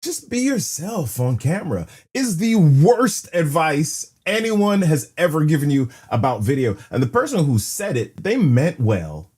just be yourself on camera is the worst advice anyone has ever given you about video. And the person who said it, they meant well,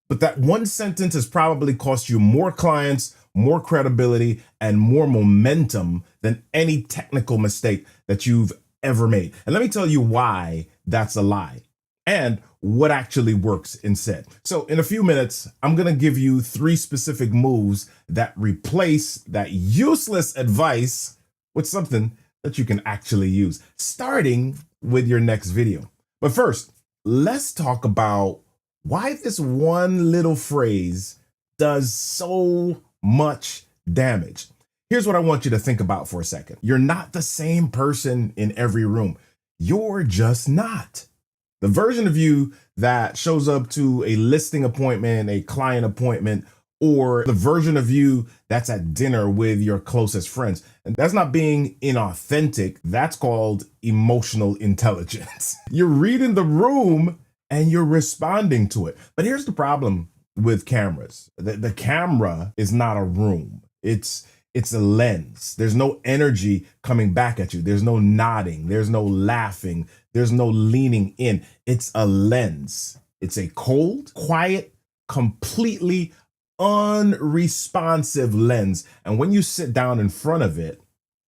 but that one sentence has probably cost you more clients, more credibility, and more momentum than any technical mistake that you've ever made. And let me tell you why that's a lie and what actually works instead. So in a few minutes, I'm going to give you 3 specific moves that replace that useless advice with something that you can actually use, starting with your next video. But first, let's talk about why this one little phrase does so much damage. Here's what I want you to think about for a second. You're not the same person in every room. You're just not. The version of you that shows up to a listing appointment, a client appointment, or the version of you that's at dinner with your closest friends. And that's not being inauthentic. That's called emotional intelligence. You're reading the room and you're responding to it. But here's the problem with cameras. The camera is not a room. It's a lens. There's no energy coming back at you. There's no nodding. There's no laughing. There's no leaning in. It's a lens. It's a cold, quiet, completely unresponsive lens. And when you sit down in front of it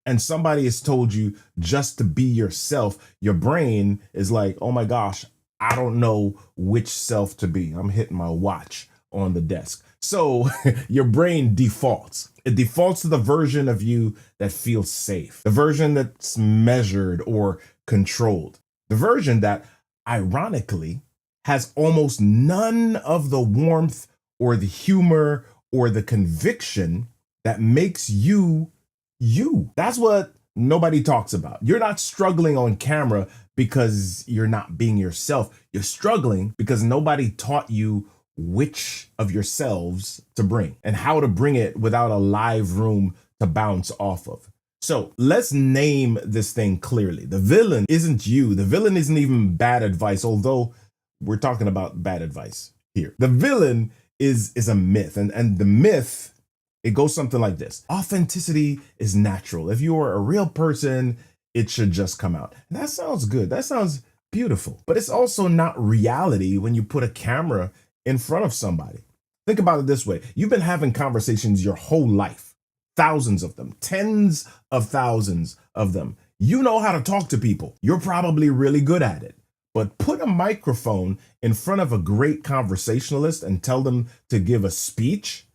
and somebody has told you just to be yourself, your brain is like, oh my gosh, I don't know which self to be. I'm hitting my watch on the desk. So your brain defaults. It defaults to the version of you that feels safe, the version that's measured or controlled, the version that ironically has almost none of the warmth or the humor or the conviction that makes you you. That's what nobody talks about. You're not struggling on camera because you're not being yourself. You're struggling because nobody taught you which of yourselves to bring and how to bring it without a live room to bounce off of. So let's name this thing clearly. The villain isn't you. The villain isn't even bad advice, although we're talking about bad advice here. The villain is a myth, and the myth, it goes something like this. Authenticity is natural. If you are a real person, it should just come out. And that sounds good. That sounds beautiful. But it's also not reality when you put a camera in front of somebody. Think about it this way. You've been having conversations your whole life, thousands of them, tens of thousands of them. You know how to talk to people. You're probably really good at it. But put a microphone in front of a great conversationalist and tell them to give a speech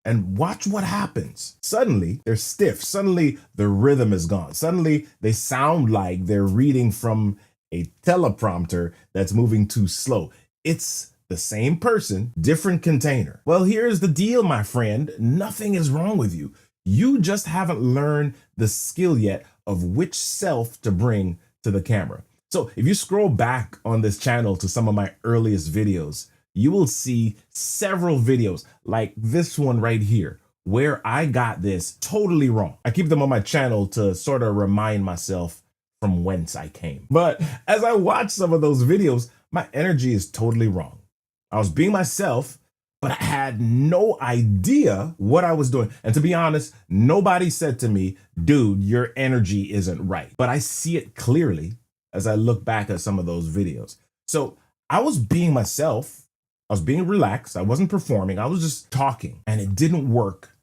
and watch what happens. Suddenly, they're stiff. Suddenly, the rhythm is gone. Suddenly, they sound like they're reading from a teleprompter that's moving too slow. It's the same person, different container. Well, here's the deal, my friend. Nothing is wrong with you. You just haven't learned the skill yet of which self to bring to the camera. So if you scroll back on this channel to some of my earliest videos, you will see several videos like this one right here, where I got this totally wrong. I keep them on my channel to sort of remind myself from whence I came. But as I watch some of those videos, my energy is totally wrong. I was being myself, but I had no idea what I was doing. And to be honest, nobody said to me, dude, your energy isn't right. But I see it clearly as I look back at some of those videos. So I was being myself. I was being relaxed. I wasn't performing. I was just talking. And it didn't work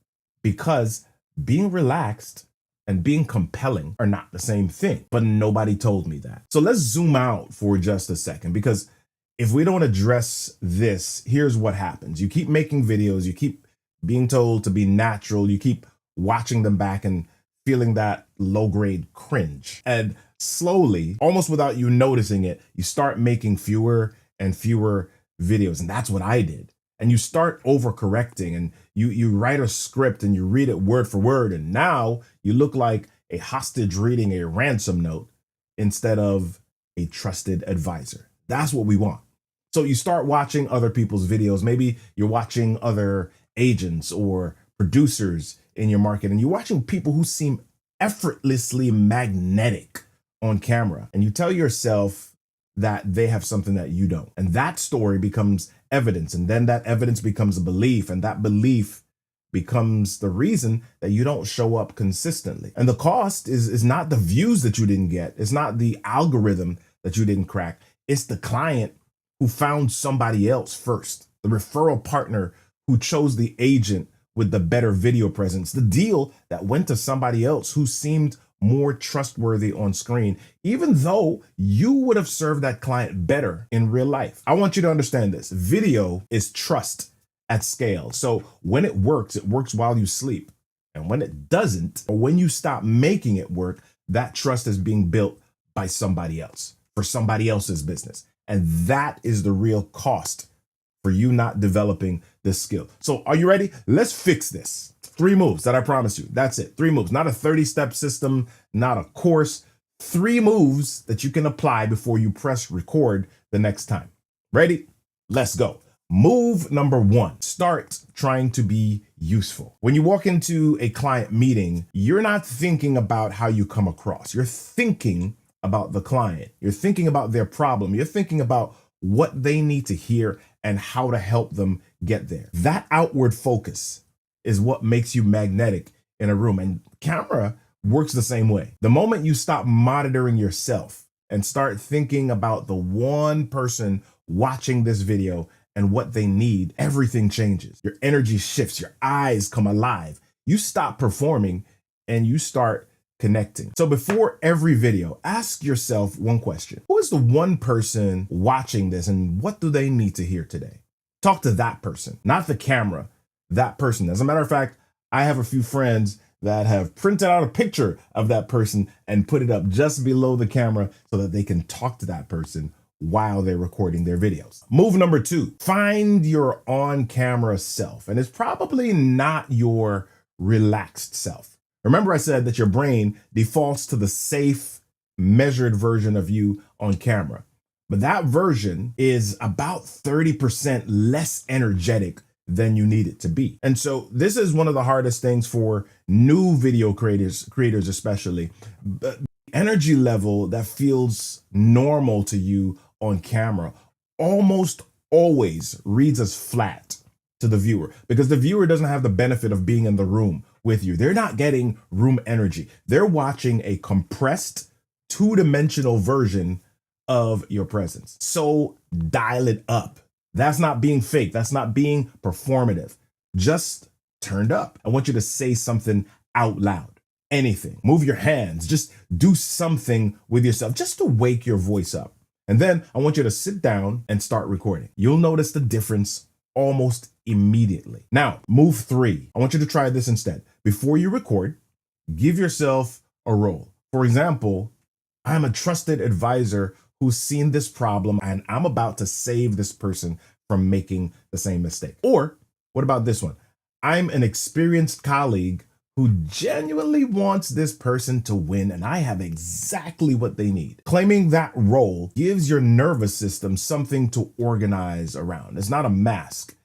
because being relaxed and being compelling are not the same thing. But nobody told me that. So let's zoom out for just a second, because if we don't address this, here's what happens. You keep making videos, you keep being told to be natural, you keep watching them back and feeling that low-grade cringe. And slowly, almost without you noticing it, you start making fewer and fewer videos. And that's what I did. And you start overcorrecting, and you write a script and you read it word for word. And now you look like a hostage reading a ransom note instead of a trusted advisor. That's what we want. So you start watching other people's videos. Maybe you're watching other agents or producers in your market, and you're watching people who seem effortlessly magnetic on camera. And you tell yourself that they have something that you don't. And that story becomes evidence. And then that evidence becomes a belief. And that belief becomes the reason that you don't show up consistently. And the cost is not the views that you didn't get. It's not the algorithm that you didn't crack. It's the client who found somebody else first, the referral partner who chose the agent with the better video presence, the deal that went to somebody else who seemed more trustworthy on screen, even though you would have served that client better in real life. I want you to understand this. Video is trust at scale. So when it works while you sleep. And when it doesn't, or when you stop making it work, that trust is being built by somebody else for somebody else's business. And that is the real cost for you not developing this skill. So are you ready? Let's fix this. 3 moves that I promise you. That's it. 3 moves, not a 30-step system, not a course. 3 moves that you can apply before you press record the next time. Ready? Let's go. Move number 1, start trying to be useful. When you walk into a client meeting, you're not thinking about how you come across. You're thinking about the client. You're thinking about their problem. You're thinking about what they need to hear and how to help them get there. That outward focus is what makes you magnetic in a room. And camera works the same way. The moment you stop monitoring yourself and start thinking about the one person watching this video and what they need, everything changes. Your energy shifts, your eyes come alive. You stop performing and you start connecting. So before every video, ask yourself one question. Who is the one person watching this and what do they need to hear today? Talk to that person, not the camera, that person. As a matter of fact, I have a few friends that have printed out a picture of that person and put it up just below the camera so that they can talk to that person while they're recording their videos. Move number 2, find your on-camera self. And it's probably not your relaxed self. Remember I said that your brain defaults to the safe, measured version of you on camera. But that version is about 30% less energetic than you need it to be. And so this is one of the hardest things for new video creators especially. The energy level that feels normal to you on camera almost always reads as flat to the viewer because the viewer doesn't have the benefit of being in the room with you. They're not getting room energy. They're watching a compressed 2-dimensional version of your presence. So dial it up. That's not being fake. That's not being performative. Just turned up. I want you to say something out loud. Anything. Move your hands. Just do something with yourself just to wake your voice up. And then I want you to sit down and start recording. You'll notice the difference almost immediately. Now, move 3. I want you to try this instead. Before you record, give yourself a role. For example, I'm a trusted advisor who's seen this problem and I'm about to save this person from making the same mistake. Or what about this one? I'm an experienced colleague who genuinely wants this person to win and I have exactly what they need. Claiming that role gives your nervous system something to organize around. It's not a mask,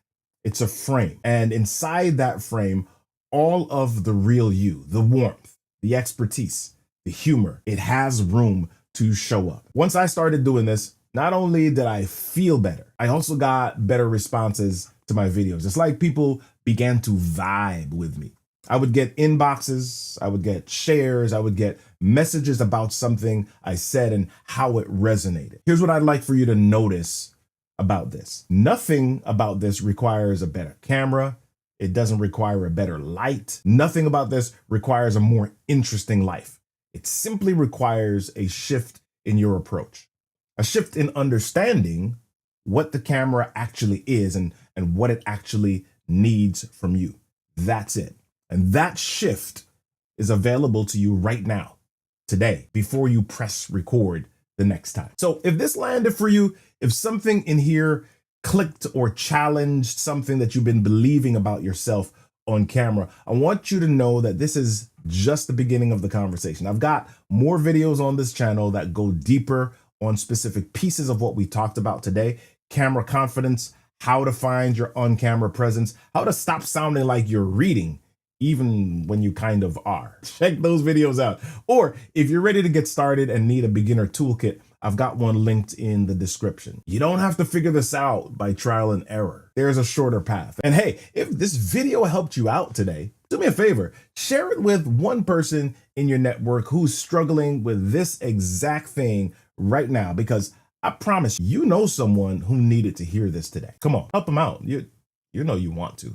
it's a frame. And inside that frame, all of the real you, the warmth, the expertise, the humor, it has room to show up. Once I started doing this, not only did I feel better, I also got better responses to my videos. It's like people began to vibe with me. I would get inboxes, I would get shares, I would get messages about something I said and how it resonated. Here's what I'd like for you to notice about this. Nothing about this requires a better camera. It doesn't require a better light. Nothing about this requires a more interesting life. It simply requires a shift in your approach, a shift in understanding what the camera actually is and what it actually needs from you. That's it. And that shift is available to you right now, today, before you press record the next time. So if this landed for you, if something in here clicked or challenged something that you've been believing about yourself on camera, I want you to know that this is just the beginning of the conversation. I've got more videos on this channel that go deeper on specific pieces of what we talked about today: camera confidence, how to find your on-camera presence, how to stop sounding like you're reading even when you kind of are. Check those videos out. Or if you're ready to get started and need a beginner toolkit, I've got one linked in the description. You don't have to figure this out by trial and error. There's a shorter path. And hey, if this video helped you out today, do me a favor, share it with one person in your network who's struggling with this exact thing right now, because I promise you know someone who needed to hear this today. Come on, help them out. You know you want to.